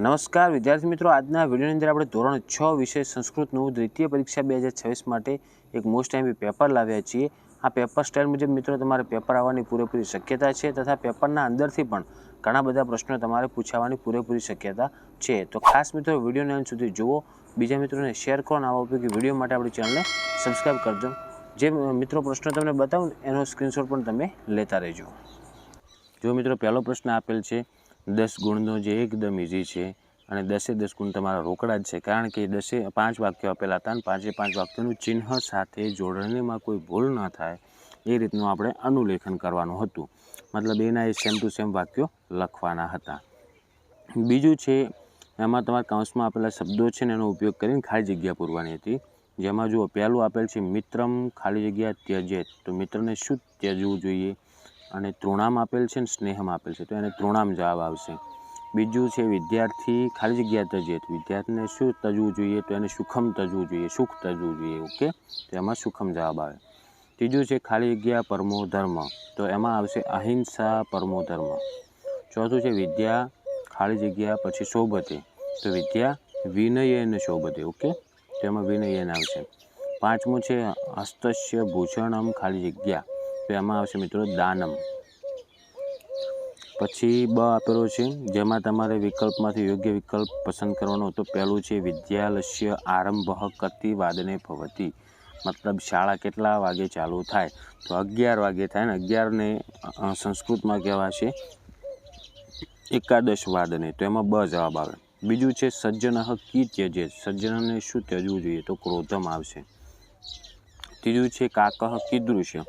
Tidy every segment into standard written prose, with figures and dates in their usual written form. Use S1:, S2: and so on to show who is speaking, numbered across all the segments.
S1: નમસ્કાર વિદ્યાર્થી મિત્રો, આજના વિડીયોની અંદર આપણે ધોરણ 6 વિષય સંસ્કૃતનું દ્વિતીય પરીક્ષા 2026 માટે એક મોસ્ટ આઈએમપી પેપર લાવ્યા છીએ। આ પેપર સ્ટાઇલ મુજબ મિત્રો તમારે પેપર આવવાની પૂરેપૂરી શક્યતા છે તથા પેપરના અંદરથી પણ ઘણા બધા પ્રશ્નો તમારે પૂછાવાની પૂરેપૂરી શક્યતા છે। તો ખાસ મિત્રો વિડીયોને અંત સુધી જુઓ, બીજા મિત્રોને શેર કરો અને આવા ઉપયોગી વિડીયો માટે આપણી ચેનલને સબસ્ક્રાઈબ કરજો। જે મિત્રો પ્રશ્નો તમને બતાવું એનો સ્ક્રીનશોટ પણ તમે લેતા રહેજો। જો મિત્રો પહેલો પ્રશ્ન આપેલ છે 10 ગુણનો જે એકદમ ઇઝી છે અને 10 ગુણ તમારા રોકડા જ છે, કારણ કે 5 વાક્યો આપેલા હતા અને 5 વાક્યોનું ચિહ્ન સાથે જોડણીમાં કોઈ ભૂલ ન થાય એ રીતનું આપણે અનુલેખન કરવાનું હતું, મતલબ એના એ સેમ ટુ સેમ વાક્યો લખવાના હતા। બીજું છે એમાં તમારા કૌંસમાં આપેલા શબ્દો છે ને એનો ઉપયોગ કરીને ખાલી જગ્યા પૂરવાની હતી। જેમાં જુઓ પહેલું આપેલ છે મિત્રમ ખાલી જગ્યા ત્યજેત, તો મિત્રને શું ત્યજવું જોઈએ, અને તૃણામ આપેલ છે ને સ્નેહમ આપેલ છે તો એને તૃણામ જવાબ આવશે। બીજું છે વિદ્યાર્થી ખાલી જગ્યા તજેત, વિદ્યાર્થીને શું તજવું જોઈએ તો એને સુખમ તજવું જોઈએ, સુખ તજવું જોઈએ, ઓકે, તો એમાં સુખમ જવાબ આવે। ત્રીજું છે ખાલી જગ્યા પરમો ધર્મ, તો એમાં આવશે અહિંસા પરમો ધર્મ। ચોથું છે વિદ્યા ખાલી જગ્યા પછી શોભતે, તો વિદ્યા વિનયેન શોભતે, ઓકે, તો એમાં વિનયેન આવશે। પાંચમું છે હસ્તસ્ય ભૂષણમ ખાલી જગ્યા, તો એમાં આવશે મિત્રો દાનમ। પછી બ આપેલો છે જેમાં તમારે વિકલ્પમાંથી યોગ્ય વિકલ્પ પસંદ કરવાનો હતો। પહેલું છે વિદ્યાલસ્ય આરંભ કતિ વાદને ભવતી, મતલબ શાળા કેટલા વાગે ચાલુ થાય, તો 11 વાગે થાય ને 11ને સંસ્કૃતમાં કહેવાશે એકાદશ વાદને, તો એમાં બ જવાબ આવે। બીજું છે સજ્જન કી ત્યજેત, સજ્જનને શું ત્યજવું જોઈએ તો ક્રોધમ આવશે। ત્રીજું છે કાકઃ કીદૃશ્ય,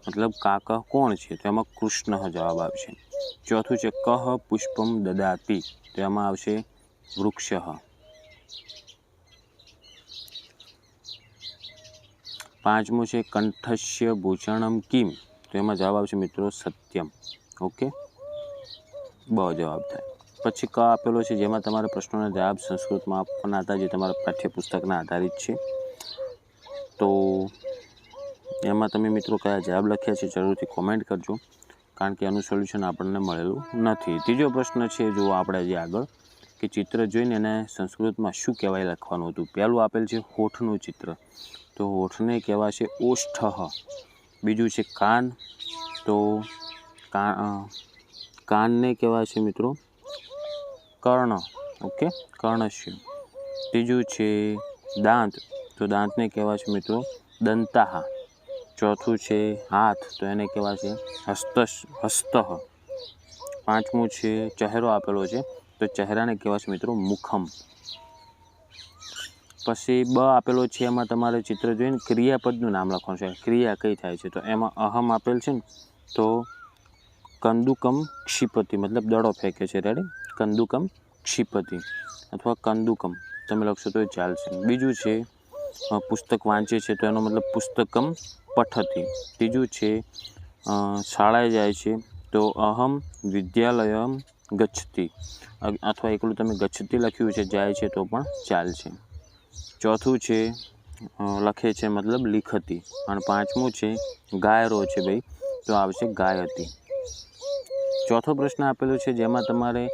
S1: મતલબ કાકઃ કોણ છે તો એમાં કૃષ્ણ જવાબ આવશે। ચોથું છે કહ પુષ્પમ દદાતિ, તો એમાં આવશે વૃક્ષ। પાંચમું છે કંઠસ્ય ભૂષણમ કિમ, તો એમાં જવાબ આવશે મિત્રો સત્યમ, ઓકે, બ જવાબ થાય। પછી ક આપેલો છે જેમાં તમારે પ્રશ્નોના જવાબ સંસ્કૃતમાં આપવાના હતા, જે તમારા પાઠ્યપુસ્તકના આધારિત છે, તો એમાં તમે મિત્રો કયા જવાબ લખ્યા છે જરૂરથી કોમેન્ટ કરજો, કારણ કે એનું સોલ્યુશન આપણને મળેલું નથી। ત્રીજો પ્રશ્ન છે જુઓ આપણે જે આગળ કે ચિત્ર જોઈને એને સંસ્કૃતમાં શું કહેવાય લખવાનું હતું। પહેલું આપેલ છે હોઠનું ચિત્ર, તો હોઠને કહેવાશે ઓષ્ઠઃ। બીજું છે કાન, તો કાનને કહેવાશે મિત્રો કર્ણ, ઓકે, કર્ણસ્ય। ત્રીજું છે દાંત, તો દાંતને કહેવાશે મિત્રો દંતાહ। ચોથું છે હાથ, તો એને કહેવાશે હસ્તઃ। પાંચમું છે ચહેરો આપેલો છે, તો ચહેરાને કહેવાશે મિત્રો મુખમ। પછી બ આપેલો છે એમાં તમારે ચિત્ર જોઈને ક્રિયાપદનું નામ લખવાનું છે, ક્રિયા કઈ થાય છે, તો એમાં અહમ આપેલ છે ને તો કંદુકમ ક્ષિપતિ, મતલબ દડો ફેંકે છે, રેડી, કંદુકમ ક્ષિપતિ અથવા કંદુકમ તમે લખશો તો ચાલશે। બીજું છે પુસ્તક વાંચે છે, તો એનો મતલબ પુસ્તકમ પઠતી। ત્રીજું છે શાળાએ જાય છે, તો અહમ વિદ્યાલયમ ગચ્છતિ, અથવા એકલું તમે ગચ્છતિ લખ્યું છે જાય છે તો પણ ચાલશે। ચોથું છે લખે છે મતલબ લિખતી, અને પાંચમું છે ગાયરો છે ભાઈ, તો આવશે ગાયતી। ચોથો પ્રશ્ન આપેલો છે જેમાં તમારે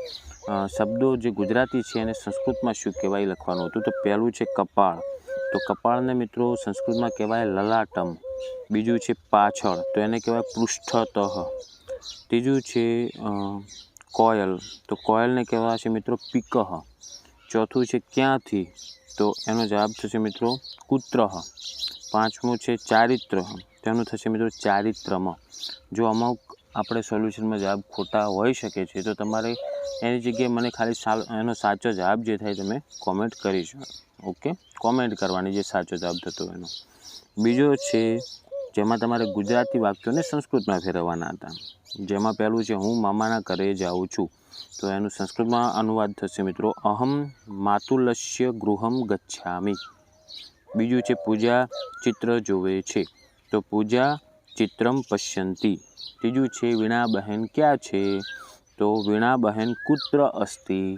S1: શબ્દો જે ગુજરાતી છે એને સંસ્કૃતમાં શું કહેવાય લખવાનું હતું। તો પહેલું છે કપાળ, તો કપાળને મિત્રો સંસ્કૃતમાં કહેવાય લલાટમ। બીજું છે પાછળ, તો એને કહેવાય પૃષ્ઠતઃ। ત્રીજું છે કોયલ, તો કોયલને કહેવાશે મિત્રો પિકઃ। ચોથું છે ક્યાંથી, તો એનો જવાબ થશે મિત્રો કુત્રઃ। પાંચમું છે ચારિત્ર, તેનું થશે મિત્રો ચારિત્રમ। જો અમુક આપણે સોલ્યુશનમાં જવાબ ખોટા હોઈ શકે છે તો તમારે એની જગ્યાએ મને ખાલી એનો સાચો જવાબ જે થાય તમે કોમેન્ટ કરી શકો, ઓકે, કોમેન્ટ કરવાની જે સાચો જવાબ થતો એનો। બીજો છે જેમાં તમારે ગુજરાતી વાક્યોને સંસ્કૃતમાં ફેરવવાના હતા, જેમાં પહેલું છે હું મામાના ઘરે જાઉં છું, તો એનું સંસ્કૃતમાં અનુવાદ થશે મિત્રો અહમ માતુલસ્ય ગૃહમ ગચ્છામિ। બીજું છે પૂજા ચિત્ર જોવે છે, તો પૂજા ચિત્રમ પશ્યંતી। ત્રીજું છે વીણા બહેન ક્યાં છે, તો વીણા બહેન કુત્ર અસ્તિ।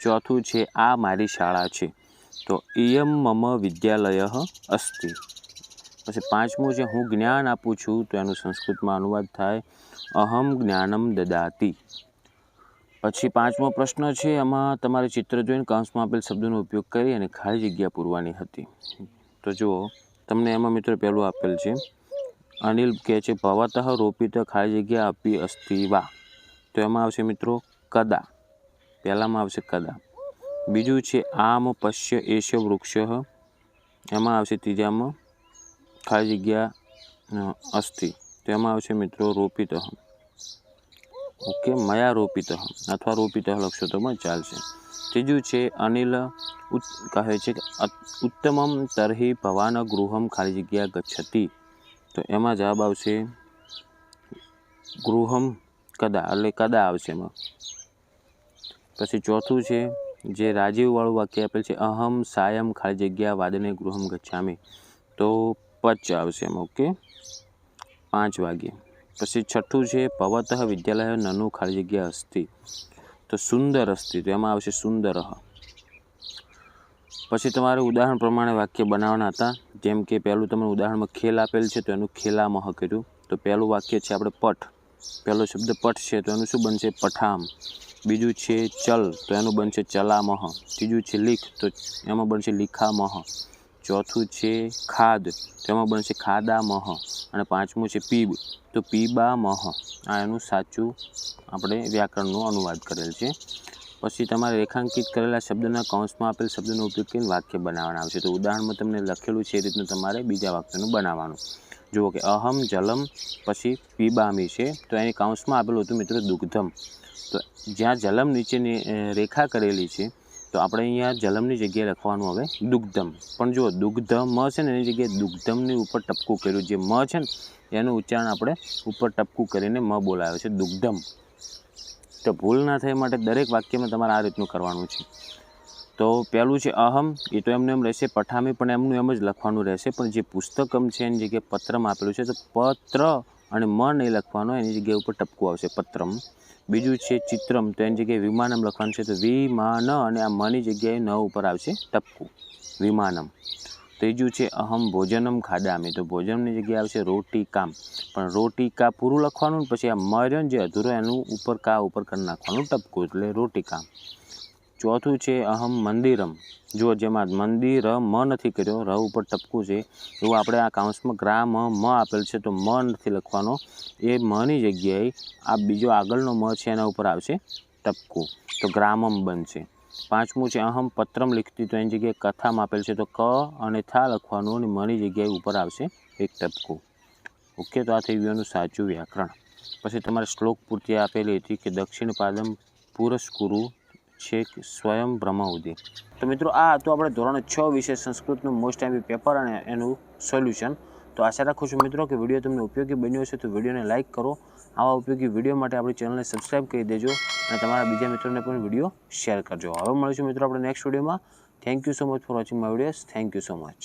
S1: ચોથું છે આ મારી શાળા છે, તો ઇયમ મમ વિદ્યાલય અસ્તિ। પછી પાંચમું છે હું જ્ઞાન આપું છું, તો એનું સંસ્કૃતમાં અનુવાદ થાય અહમ જ્ઞાનમ દદાતિ। પછી 5મો પ્રશ્ન છે, એમાં તમારે ચિત્ર જોઈને કૌંસમાં આપેલ શબ્દોનો ઉપયોગ કરી અને ખાલી જગ્યા પૂરવાની હતી. તો જુઓ, તમને એમાં મિત્રો પહેલું આપેલ છે, અનિલ કહે છે ભવતઃ રોપિત ખાલી જગ્યા અપી અસ્તિ વા. તો એમાં આવશે મિત્રો કદા, પહેલામાં આવશે કદા. બીજું છે આમ પશ્ય એશ વૃક્ષ, એમાં આવશે ત્રીજામાં ખાલી જગ્યા અસ્તિ. તો એમાં આવશે મિત્રો રોપિત. ઓકે, મયા રોપિત અથવા રોપિત લખશો તો પણ ચાલશે. ત્રીજું છે અનિલ કહે છે કે ઉત્તમમ તર્હિ ભવાન ગૃહમ ખાલી જગ્યા ગચ્છતિ. તો એમાં જવાબ આવશે ગૃહમ કદા, એટલે કદા આવશે એમાં. પછી ચોથું છે જે રાજીવવાળું વાક્ય આપેલ છે, અહમ સાયમ ખાલી જગ્યા વાદને ગૃહમ ગચ્છામિ. તો પચ આવશે એમાં. ઓકે, 5 વાગે. પછી છઠ્ઠું છે ભવતઃ વિદ્યાલય નનુ ખાલી જગ્યા અસ્તિ. તો સુંદર અસ્તિ. તો એમાં આવશે સુંદર. પછી તમારે ઉદાહરણ પ્રમાણે વાક્ય બનાવવાના હતા. જેમ કે પહેલું તમને ઉદાહરણમાં ખેલ આપેલ છે, તો એનું ખેલામહ કર્યું. તો પહેલું વાક્ય છે આપણે પઠ, પહેલો શબ્દ પઠ છે, તો એનું શું બનશે પઠામ. બીજું છે ચલ, તો એનું બનશે ચલામહ. ત્રીજું છે લીખ, તો એમાં બનશે લીખામહ. ચોથું છે ખાદ, તો એમાં બનશે ખાદામહ. અને 5મું છે પીબ, તો પીબામહ. આ એનું સાચું આપણે વ્યાકરણનો અનુવાદ કરેલ છે. પછી તમારે રેખાંકિત કરેલા શબ્દના કૌંસમાં આપેલ શબ્દનો ઉપયોગ કરીને વાક્ય બનાવવાના આવશે. તો ઉદાહરણમાં તમને લખેલું છે એ રીતનું તમારે બીજા વાક્યનું બનાવવાનું. જુઓ કે અહમ જલમ, પછી પીબામી છે, તો એની કૌંસમાં આપેલું હતું મિત્રો દુગ્ધમ. તો જ્યાં જલમ નીચેની રેખા કરેલી છે, તો આપણે અહીંયા જલમની જગ્યાએ લખવાનું હવે દુગ્ધમ. પણ જુઓ દુગ્ધમ છે ને એની જગ્યાએ દુગ્ધમની ઉપર ટપકું કર્યું. જે મ છે ને એનું ઉચ્ચારણ આપણે ઉપર ટપકું કરીને મ બોલાવ્યો છે દુગ્ધમ. તો ભૂલ ના થાય માટે દરેક વાક્યમાં તમારે આ રીતનું કરવાનું છે. તો પહેલું છે અહમ, એ તો એમને એમ રહેશે. પઠામી પણ એમનું એમ જ લખવાનું રહેશે. પણ જે પુસ્તકમ છે એની જગ્યાએ પત્રમ આપેલું છે, તો પત્ર અને મ નહીં લખવાનો, એની જગ્યાએ ઉપર ટપકું આવશે પત્રમ. બીજું છે ચિત્રમ, તો એની જગ્યાએ વિમાનમ લખવાનું છે, તો વિમાન અને આ મની જગ્યાએ ન ઉપર આવશે ટપકું વિમાનમ. ત્રીજું છે અહમ ભોજનમ ખાદામી, તો ભોજનની જગ્યાએ આવશે રોટી કામ. પણ રોટી કા પૂરું લખવાનું, પછી આ મર્યન જે અધૂરો એનું ઉપર કા ઉપર કરી નાખવાનું ટપકું, એટલે રોટી કામ. ચોથું છે અહમ મંદિરમ, જો જેમાં મંદિર મ નથી કર્યો, ર ઉપર ટપકું છે, એવું આપણે આ કાઉન્સમાં ગ્રામ મ આપેલ છે, તો મ નથી લખવાનો. એ મની જગ્યાએ આ બીજો આગળનો મ છે એના ઉપર આવશે ટપકું, તો ગ્રામમ બનશે. 5મું છે અહમ પત્રમ લિખતી, તો એની જગ્યાએ કથામાં આપેલ છે, તો ક અને થા લખવાનું, અને મની જગ્યાએ ઉપર આવશે એક ટપકું. ઓકે, તો આ થઈ ગયું એનું સાચું વ્યાકરણ. પછી તમારે શ્લોક પૂર્તિ આપેલી હતી કે દક્ષિણ પાદમ પુરસ્કુરુ છે સ્વયં બ્રહ્મઉદય. તો મિત્રો આ હતું આપણે ધોરણ 6 વિષય સંસ્કૃતનું મોસ્ટ એમપી પેપર અને એનું સોલ્યુશન. તો આશા રાખું છું મિત્રો કે વિડીયો તમને ઉપયોગી બન્યો હશે. તો વિડીયોને લાઇક કરો. આવા ઉપયોગી વિડીયો માટે આપણી ચેનલને સબસ્ક્રાઈબ કરી દેજો અને તમારા બીજા મિત્રોને પણ વિડીયો શેર કરજો. હવે મળીશું મિત્રો આપણે નેક્સ્ટ વિડીયોમાં. Thank you so much for watching my videos. Thank you so much.